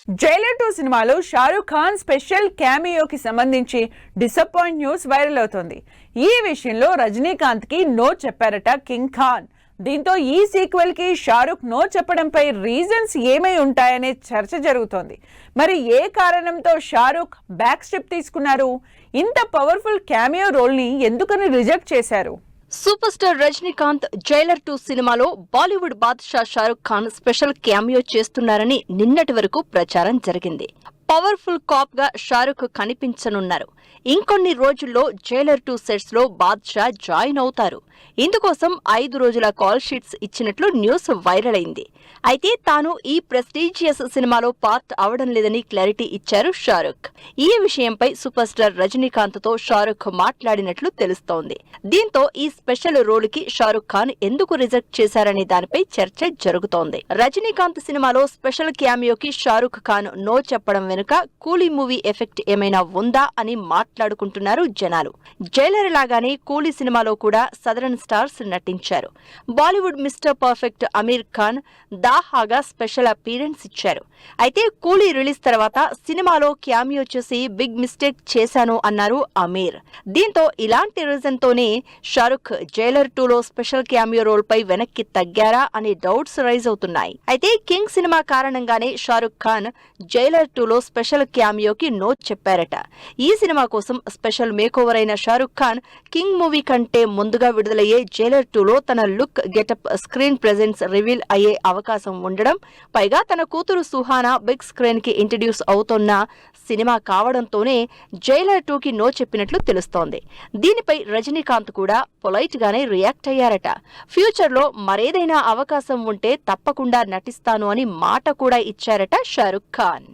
Jailer 2 సినిమాలో Shahrukh Khan special క్యామియోకి సంబంధించి disappoint news viral అవుతోంది. ఈ విషయంలో రజనీకాంత్ కి నో చెప్పారట కింగ్ ఖాన్. దీంతో ఈ సీక్వెల్ కి షారూక్ నో చెప్పడంపై రీజన్స్ ఏమై ఉంటాయనే చర్చ జరుగుతోంది. మరి ఏ కారణంతో షారూక్ బ్యాక్ స్టెప్ తీసుకున్నారు? ఇంత పవర్ఫుల్ క్యామియో రోల్ ని ఎందుకని రిజెక్ట్ చేశారు? సూపర్ స్టార్ రజనీకాంత్ జైలర్ 2 సినిమాలో బాలీవుడ్ బాద్షా షారూక్ ఖాన్ స్పెషల్ క్యామియో చేస్తున్నారని నిన్నటి వరకు ప్రచారం జరిగింది. పవర్ఫుల్ కాప్ గా షారూక్ కనిపించనున్నారు. ఇంకొన్ని రోజుల్లో జైలర్ 2 సెట్స్ లో బాద్షా జాయిన్ అవుతారు. ఇందుకోసం 5 రోజుల కాల్ షీట్స్ ఇచ్చినట్లు న్యూస్ వైరల్ అయింది. అయితే తాను ఈ ప్రెస్టీజియస్ సినిమాలో పార్ట్ అవడం లేదని క్లారిటీ ఇచ్చారు షారూక్. ఈ విషయంపై సూపర్ స్టార్ రజనీకాంత్ తో షారూక్ మాట్లాడినట్లు తెలుస్తోంది. దీంతో ఈ స్పెషల్ రోల్ కి షారూక్ ఖాన్ ఎందుకు రిజెక్ట్ చేశారనే దానిపై చర్చ జరుగుతోంది. రజనీకాంత్ సినిమాలో స్పెషల్ క్యామియోకి షారూక్ ఖాన్ నో చెప్పడం వెనుక కూలీ మూవీ ఎఫెక్ట్ ఏమైనా ఉందా అని మాట్లాడుకుంటున్నారు జనాలు. జైలర్ లాగానే కూలీ సినిమాలో కూడా సదరన్ స్టార్స్ నటించారు. Bollywood mister perfect Aamir Khan దాహాగా స్పెషల్ అపీరెన్స్ ఇచ్చారు. అయితే కూలీ రిలీజ్ తర్వాత సినిమాలో క్యామియో చేసి బిగ్ మిస్టేక్ చేశాను అన్నారు అమీర్. దీంతో ఇలాంటి రీజన్ తోనే షారూక్ జైలర్ 2 లో స్పెషల్ క్యామియో రోల్ పై వెనక్కి తగ్గారా అనే డౌట్స్ రైజ్ అవుతున్నాయి. అయితే కింగ్ సినిమా కారణంగానే షారూక్ ఖాన్ జైలర్ 2 లో స్పెషల్ క్యామియోకి నో చెప్పారట. ఈ సినిమా కోసం స్పెషల్ మేకోవర్ అయిన షారూక్ ఖాన్ కింగ్ మూవీ కంటే ముందుగా విడుదలయ్యే జైలర్ 2 లో తన look, getup, screen presence reveal అయ్యే అవకాశం ఉండడం, పైగా తన కూతురు సుహానా బిగ్ స్క్రీన్ కి ఇంట్రడ్యూస్ అవుతున్న సినిమా కావడంతోనే జైలర్ 2 కి నో చెప్పినట్లు తెలుస్తోంది. దీనిపై రజనీకాంత్ కూడా పొలైట్ గానే రియాక్ట్ అయ్యారట. ఫ్యూచర్ లో మరేదైనా అవకాశం ఉంటే తప్పకుండా నటిస్తాను అని మాట కూడా ఇచ్చారట షారూక్ ఖాన్.